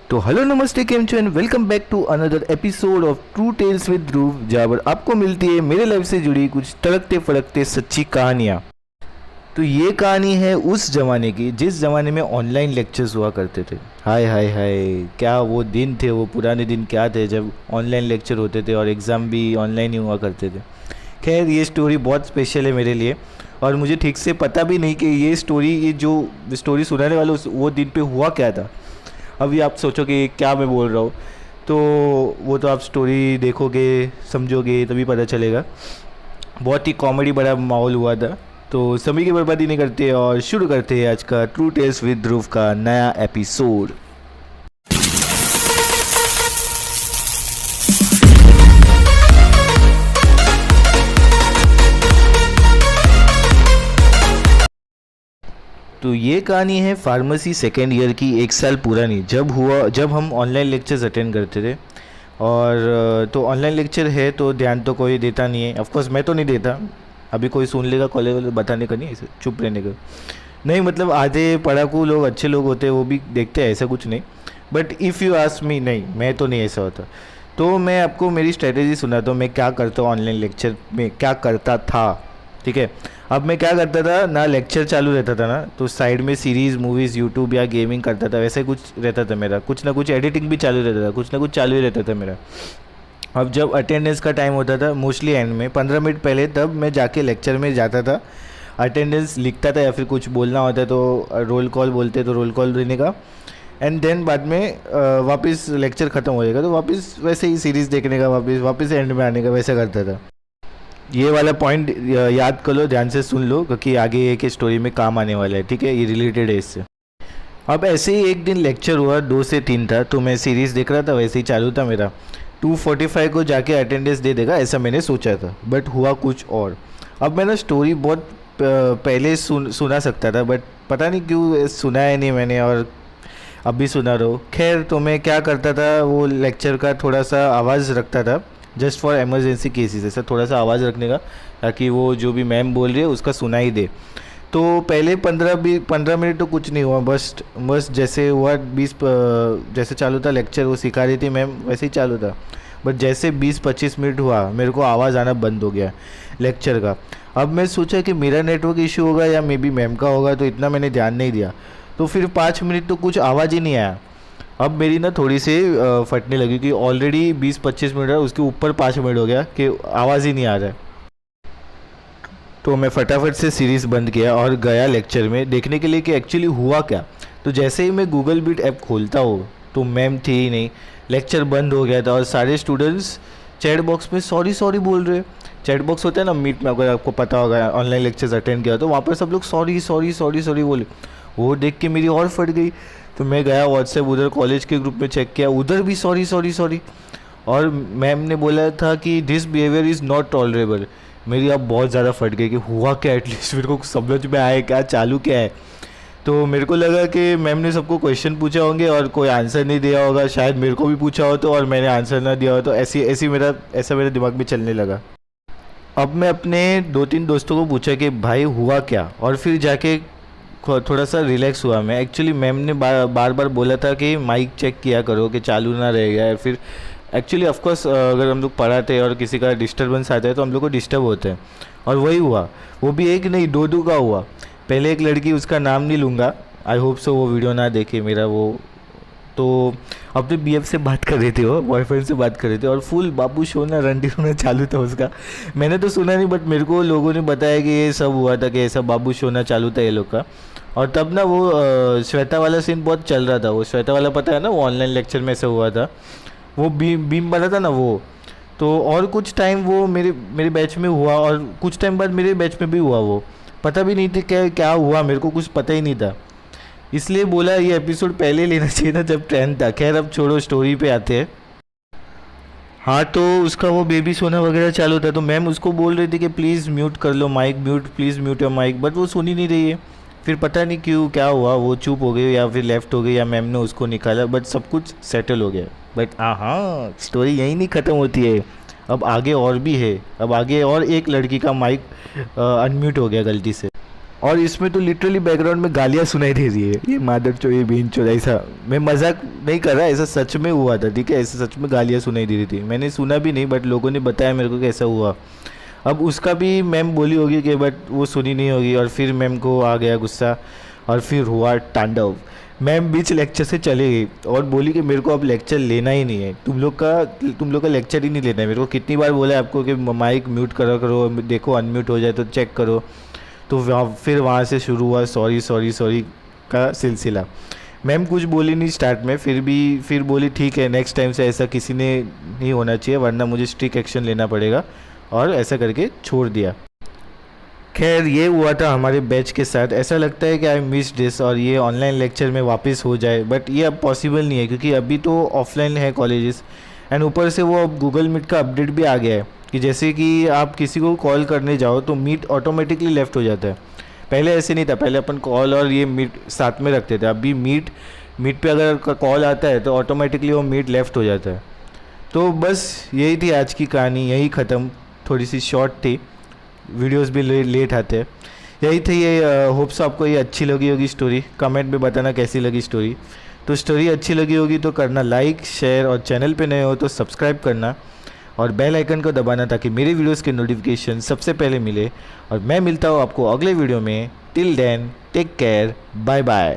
तो हेलो नमस्ते केम छो and welcome back to another episode of true tales with Dhruv, जहाँ पर आपको मिलती है मेरे लाइफ से जुड़ी कुछ तड़कते फड़कते सच्ची कहानियाँ। तो ये कहानी है उस ज़माने की जिस ज़माने में ऑनलाइन लेक्चर्स हुआ करते थे। हाय हाय हाय, क्या वो दिन थे, वो पुराने दिन क्या थे जब ऑनलाइन लेक्चर होते थे और एग्ज़ाम भी ऑनलाइन ही हुआ करते थे। खैर ये स्टोरी बहुत स्पेशल है मेरे लिए और मुझे ठीक से पता भी नहीं कि ये जो स्टोरी सुनाने वाला वो दिन पे हुआ क्या था। अभी आप सोचोगे क्या मैं बोल रहा हूँ, तो वो तो आप स्टोरी देखोगे समझोगे तभी पता चलेगा। बहुत ही कॉमेडी बड़ा माहौल हुआ था। तो समय की बर्बादी नहीं करते और शुरू करते हैं आज का ट्रू टेल्स विद ध्रुव का नया एपिसोड। तो ये कहानी है फार्मेसी सेकेंड ईयर की, 1 साल पुरानी, जब हम ऑनलाइन लेक्चर्स अटेंड करते थे। और तो ऑनलाइन लेक्चर है तो ध्यान तो कोई देता नहीं है, ऑफकोर्स मैं तो नहीं देता। अभी कोई सुन लेगा कॉलेज वाले बताने का नहीं, ऐसे चुप रहने का नहीं। मतलब आधे पढ़ाकू लोग अच्छे लोग होते हैं, वो भी देखते हैं, ऐसा कुछ नहीं। But if you ask me, नहीं मैं तो नहीं ऐसा होता। तो मैं आपको मेरी स्ट्रेटेजी सुनाता हूँ, मैं क्या करता हूँ ऑनलाइन लेक्चर में, क्या करता था। ठीक है, अब मैं क्या करता था ना, लेक्चर चालू रहता था ना तो साइड में सीरीज़ मूवीज़ यूट्यूब या गेमिंग करता था, वैसे कुछ रहता था मेरा। कुछ ना कुछ एडिटिंग भी चालू रहता था, कुछ ना कुछ चालू ही रहता था मेरा। अब जब अटेंडेंस का टाइम होता था मोस्टली एंड में 15 मिनट पहले, तब मैं जाके लेक्चर में जाता था, अटेंडेंस लिखता था या फिर कुछ बोलना होता है तो रोल कॉल बोलते तो रोल कॉल देने का। एंड देन बाद में वापस लेक्चर ख़त्म हो जाएगा तो वापस वैसे ही सीरीज़ देखने का, वापस एंड में आने का, वैसा करता था। ये वाला पॉइंट याद कर लो, ध्यान से सुन लो, क्योंकि आगे एक स्टोरी में काम आने वाला है। ठीक है, ये रिलेटेड है इससे। अब ऐसे ही एक दिन लेक्चर हुआ, 2 से 3 था, तो मैं सीरीज़ देख रहा था, वैसे ही चालू था मेरा। 2:45 को जाके अटेंडेंस दे देगा ऐसा मैंने सोचा था, बट हुआ कुछ और। अब मैं ना स्टोरी बहुत पहले सुना सकता था, बट पता नहीं क्यों सुना है नहीं मैंने, और अभी सुना रहा हूँ। खैर, तो मैं क्या करता था, वो लेक्चर का थोड़ा सा आवाज़ रखता था, जस्ट फॉर एमरजेंसी केसेस, ऐसा थोड़ा सा आवाज़ रखने का, ताकि वो जो भी मैम बोल रही है उसका सुनाई दे। तो पहले 15 मिनट तो कुछ नहीं हुआ, बस जैसे हुआ 20 जैसे चालू था लेक्चर, वो सिखा रही थी मैम, वैसे ही चालू था। बट जैसे 20-25 मिनट हुआ, मेरे को आवाज़ आना बंद हो गया लेक्चर का। अब मैं सोचा कि मेरा नेटवर्क इशू होगा या मे बी मैम का होगा, तो इतना मैंने ध्यान नहीं दिया। तो फिर 5 मिनट तो कुछ आवाज़ ही नहीं आया। अब मेरी ना थोड़ी सी फटने लगी कि ऑलरेडी 20-25 मिनट है, उसके ऊपर 5 मिनट हो गया कि आवाज़ ही नहीं आ रहा है। तो मैं फटाफट से सीरीज़ बंद किया और गया लेक्चर में देखने के लिए कि एक्चुअली हुआ क्या। तो जैसे ही मैं गूगल मीट ऐप खोलता हूँ तो मैम थी ही नहीं, लेक्चर बंद हो गया था और सारे स्टूडेंट्स चैट बॉक्स में सॉरी सॉरी बोल रहे। चैट बॉक्स होता है ना मीट में, अगर आपको पता होगा, ऑनलाइन लेक्चर्स अटेंड किया तो वहाँ पर सब लोग सॉरी सॉरी सॉरी सॉरी बोले। वो देख के मेरी और फट गई। तो मैं गया व्हाट्सएप, उधर कॉलेज के ग्रुप में चेक किया, उधर भी सॉरी सॉरी सॉरी। और मैम ने बोला था कि this behaviour is not tolerable. मेरी अब बहुत ज़्यादा फट गई कि हुआ क्या, एटलीस्ट मेरे को समझ में आए क्या चालू क्या है। तो मेरे को लगा कि मैम ने सबको क्वेश्चन पूछे होंगे और कोई आंसर नहीं दिया होगा, शायद मेरे को भी पूछा हो तो और मैंने आंसर ना दिया हो, तो ऐसा मेरे दिमाग में चलने लगा। अब मैं अपने 2-3 दोस्तों को पूछा कि भाई हुआ क्या, और फिर जाके थोड़ा सा रिलैक्स हुआ मैं। एक्चुअली मैम ने बार बार बोला था कि माइक चेक किया करो कि चालू ना रहेगा, या फिर एक्चुअली ऑफकोर्स अगर हम लोग पढ़ाते हैं और किसी का डिस्टर्बेंस आता है तो हम लोग को डिस्टर्ब होते हैं, और वही हुआ। वो भी एक नहीं, 2 का हुआ। पहले एक लड़की, उसका नाम नहीं लूँगा, आई होप सो वो वीडियो ना देखे मेरा वो। तो अपने BF से बात कर रहे थे, वो बॉयफ्रेंड से बात कर रहे थे, और फुल बाबू शोना रंडी रोना चालू था उसका। मैंने तो सुना नहीं, बट मेरे को लोगों ने बताया कि ये सब हुआ था, कि ऐसा बाबू शोना चालू था ये लोग का। और तब ना वो श्वेता वाला सीन बहुत चल रहा था। वो श्वेता वाला पता है ना, वो ऑनलाइन लेक्चर में ऐसा हुआ था, वो बीम बना था ना वो। तो और कुछ टाइम वो मेरे बैच में हुआ, और कुछ टाइम बाद मेरे बैच में भी हुआ। वो पता भी नहीं था क्या हुआ, मेरे को कुछ पता ही नहीं था, इसलिए बोला ये एपिसोड पहले लेना चाहिए था जब ट्रेंड था। खैर अब छोड़ो, स्टोरी पे आते हैं। हाँ, तो उसका वो बेबी सोना वगैरह चालू था, तो मैम उसको बोल रही थी कि प्लीज़ म्यूट कर लो mic, please mute your mic, but वो सुन ही नहीं रही है। फिर पता नहीं क्यों क्या हुआ, वो चुप हो गई या फिर लेफ्ट हो गई, या मैम ने उसको निकाला, बट सब कुछ सेटल हो गया। बट हाँ, स्टोरी यहीं नहीं ख़त्म होती है, अब आगे और भी है। अब आगे और एक लड़की का माइक अनम्यूट हो गया गलती से, और इसमें तो लिटरली बैकग्राउंड में गालियाँ सुनाई दे रही है, ये मादर चो, ये बीन चो, ऐसा। मैं मजाक नहीं कर रहा, ऐसा सच में हुआ था, ठीक है, ऐसा सच में गालियाँ सुनाई दे रही थी। मैंने सुना भी नहीं, बट लोगों ने बताया मेरे को कि ऐसा हुआ। अब उसका भी मैम बोली होगी कि बट वो सुनी नहीं होगी, और फिर मैम को आ गया गुस्सा और फिर हुआ तांडव। मैम बीच लेक्चर से चले गई और बोली कि मेरे को अब लेक्चर लेना ही नहीं है, तुम लोग का लेक्चर ही नहीं लेना है। मेरे को कितनी बार बोला है आपको कि माइक म्यूट करा करो, देखो अनम्यूट हो जाए तो चेक करो। तो फिर वहाँ से शुरू हुआ सॉरी सॉरी सॉरी का सिलसिला। मैम कुछ बोली नहीं स्टार्ट में, फिर बोली ठीक है नेक्स्ट टाइम से ऐसा किसी ने नहीं होना चाहिए, वरना मुझे स्ट्रिक्ट एक्शन लेना पड़ेगा, और ऐसा करके छोड़ दिया। खैर ये हुआ था हमारे बैच के साथ। ऐसा लगता है कि आई मिस दिस और ये ऑनलाइन लेक्चर में वापस हो जाए, बट ये अब पॉसिबल नहीं है क्योंकि अभी तो ऑफलाइन है कॉलेजेस, एंड ऊपर से वो अब गूगल मीट का अपडेट भी आ गया है कि जैसे कि आप किसी को कॉल करने जाओ तो मीट ऑटोमेटिकली लेफ़्ट हो जाता है। पहले ऐसे नहीं था, पहले अपन कॉल और ये मीट साथ में रखते थे। अभी मीट पे अगर कॉल आता है तो ऑटोमेटिकली वो मीट लेफ़्ट हो जाता है। तो बस यही थी आज की कहानी, यही ख़त्म। थोड़ी सी शॉर्ट थी, वीडियोस भी लेट आते हैं। यही थी, ये होप्स आपको ये अच्छी लगी होगी स्टोरी। कमेंट में बताना कैसी लगी स्टोरी। तो स्टोरी अच्छी लगी होगी तो करना लाइक शेयर, और चैनल पे नए हो तो सब्सक्राइब करना और बेल आइकन को दबाना ताकि मेरे वीडियोस के नोटिफिकेशन सबसे पहले मिले। और मैं मिलता हूँ आपको अगले वीडियो में। Till then take care, bye bye.